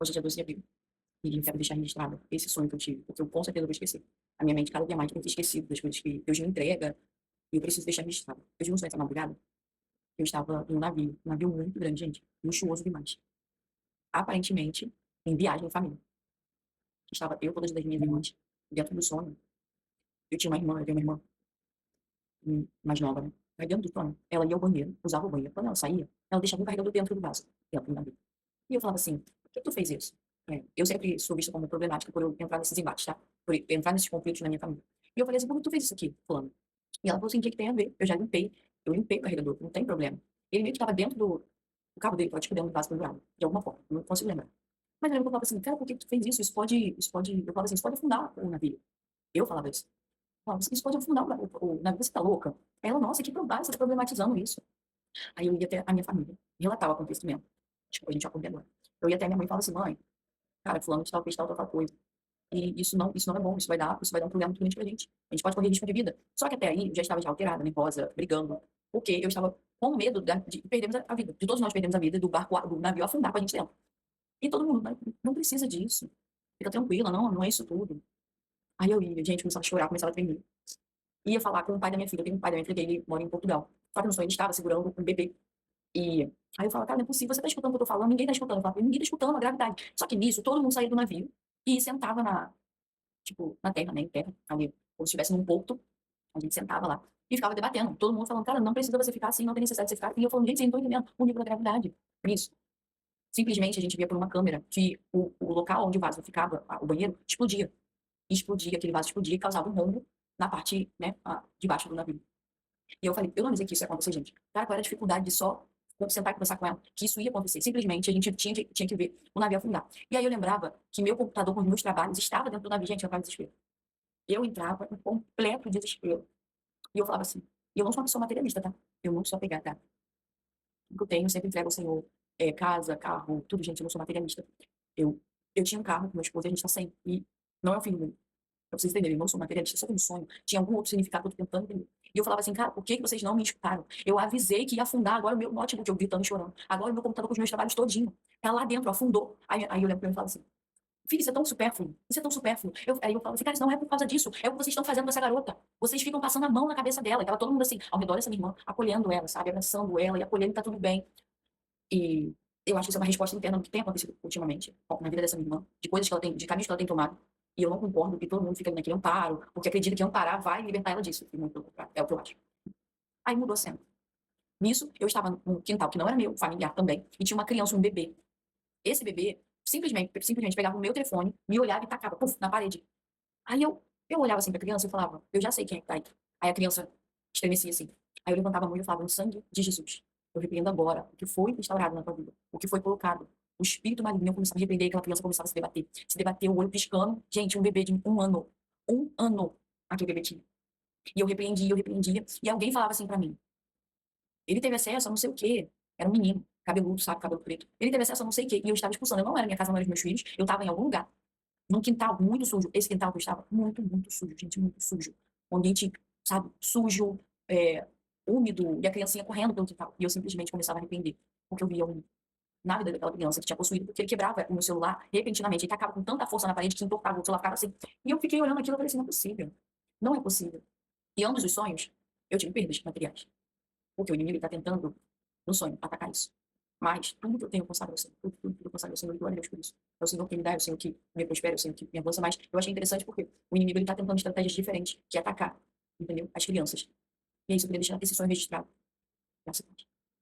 Hoje é dia 12 de abril e eu quero deixar registrado esse sonho que eu tive, porque eu com certeza vou esquecer. A minha mente cada dia mais tem esquecido das coisas que Deus me entrega e eu preciso deixar registrado. Eu tive um sonho essa madrugada, eu estava em um navio muito grande, gente, luxuoso demais. Aparentemente, em viagem em família. Estava eu, todas as minhas irmãs, dentro do sonho. Eu tenho uma irmã mais nova, né? Aí dentro do sonho, ela ia ao banheiro, usava o banheiro. Quando ela saía, ela deixava um carregador dentro do vaso, dentro do navio. E eu falava assim, por que tu fez isso? Eu sempre sou vista como problemática por eu entrar nesses embates, tá? Por eu entrar nesses conflitos na minha família. E eu falei assim, por que tu fez isso aqui, fulano? E ela falou assim, o que que tem a ver? Eu limpei o carregador, não tem problema. Ele meio que estava dentro do carro dele, tava tipo dentro do vaso pendurado, de alguma forma, não consigo lembrar. Mas eu lembro que eu falava assim, cara, por que que tu fez isso? Eu falava assim, isso pode afundar o navio. Eu falava isso. Eu falava, isso pode afundar o navio, você tá louca? Aí ela, nossa, que problema, você tá problematizando isso. Aí eu ia até a minha família, relatava o acontecimento. Tipo, a gente já agora. Eu ia até a minha mãe e falava assim, mãe, cara, fulano de tal fez tal coisa. E isso não é bom, isso vai dar um problema muito grande pra gente. A gente pode correr risco de vida. Só que até aí, eu já estava já alterada, nervosa, brigando, porque eu estava com medo de perdermos a vida. De todos nós perdemos a vida, do navio afundar com a gente dentro. E todo mundo, não precisa disso. Fica tranquila, não é isso tudo. Aí eu ia, gente, começava a chorar, começava a tremer. Ia falar com o pai da minha filha, eu tenho um pai da minha filha que ele mora em Portugal. Só que no sonho ele estava segurando um bebê. E aí eu falo, cara, não é possível, você tá escutando o que eu tô falando? Ninguém tá escutando. Eu falo, ninguém tá escutando a gravidade. Só que nisso, todo mundo saía do navio e sentava tipo, na terra, né, em terra, ali, como se estivesse num porto, a gente sentava lá e ficava debatendo. Todo mundo falando, cara, não precisa você ficar assim, não tem necessidade de você ficar. E eu falando, gente, vocês não estão entendendo o nível da gravidade. Nisso, simplesmente a gente via por uma câmera que o local onde o vaso ficava, o banheiro, explodia. E explodia, aquele vaso explodia e causava um rombo na parte, né, de baixo do navio. E eu falei, eu não avisei que isso ia acontecer, gente. Cara, qual era a dificuldade de só sentar e conversar com ela? Que isso ia acontecer. Simplesmente a gente tinha que ver o navio afundar. E aí eu lembrava que meu computador com os meus trabalhos estava dentro do navio, gente, eu estava em desespero. Eu entrava em completo desespero. E eu falava assim, e eu não sou uma pessoa materialista, tá? Eu não sou apegada. O que eu tenho, eu sempre entrego ao Senhor. Casa, carro, tudo, gente, eu não sou materialista. Eu, eu tinha um carro com meu esposo e a gente tá sem. E não é o fim do mundo. Pra vocês entenderem, eu não sou materialista, só que no sonho tinha algum outro significado que eu tô tentando entender. E eu falava assim, cara, por que que vocês não me escutaram? Eu avisei que ia afundar agora o meu notebook, eu gritando e chorando. Agora o meu computador com os meus trabalhos todinho. Tá lá dentro, afundou. Aí eu lembro pra ele e falava assim, filho, isso é tão supérfluo, isso é tão supérfluo. Aí eu falo assim, cara, isso não é por causa disso, é o que vocês estão fazendo com essa garota. Vocês ficam passando a mão na cabeça dela, e tava todo mundo assim, ao redor dessa minha irmã, acolhendo ela, sabe, abraçando ela e acolhendo, tá tudo bem. E eu acho que isso é uma resposta interna do que tem acontecido ultimamente na vida dessa minha irmã, de coisas que ela tem, de caminhos que ela tem tomado. E eu não concordo que todo mundo fica naquele amparo, porque acredita que amparar vai libertar ela disso. E muito pelo contrário, é o que eu acho. Aí mudou a cena. Nisso, eu estava num quintal que não era meu, familiar também, e tinha uma criança, um bebê. Esse bebê simplesmente pegava o meu telefone, me olhava e tacava, puf, na parede. Aí eu olhava assim pra criança e falava, eu já sei quem é que tá aí. Aí a criança estremecia assim. Aí eu levantava a mão e eu falava, no sangue de Jesus. Eu repreendo agora o que foi instaurado na tua vida, o que foi colocado. O espírito maligno começava a repreender e aquela criança começava a se debater. Se debater, o olho piscando. Gente, um bebê de 1 ano. 1 ano aquele bebê tinha. E eu repreendia. E alguém falava assim pra mim, ele teve acesso a não sei o quê. Era um menino, cabeludo, sabe, cabelo preto. Ele teve acesso a não sei o quê. E eu estava expulsando. Eu não era minha casa, não era os meus filhos. Eu estava em algum lugar. Num quintal muito sujo. Esse quintal que eu estava, muito, muito sujo, gente, muito sujo. Um ambiente, sabe, sujo, úmido, e a criancinha correndo pelo quintal. E eu simplesmente começava a arrepender, porque eu via na vida daquela criança que tinha possuído, porque ele quebrava o meu celular repentinamente, ele tacava com tanta força na parede que entortava, o celular ficava assim. E eu fiquei olhando aquilo e falei assim, não é possível. Não é possível. E ambos os sonhos, eu tive perdas materiais. Porque o inimigo está tentando, no sonho, atacar isso. Mas tudo que eu tenho eu consagro ao Senhor. Tudo que eu consagro ao Senhor. E glória a Deus por isso. É o Senhor que me dá, é o Senhor que me prospera, é o Senhor que me avança. Mas eu achei interessante porque o inimigo ele tá tentando estratégias diferentes, que é atacar, entendeu? As crianças. E é isso, eu queria deixar esse sonho registrado. Graças a Deus.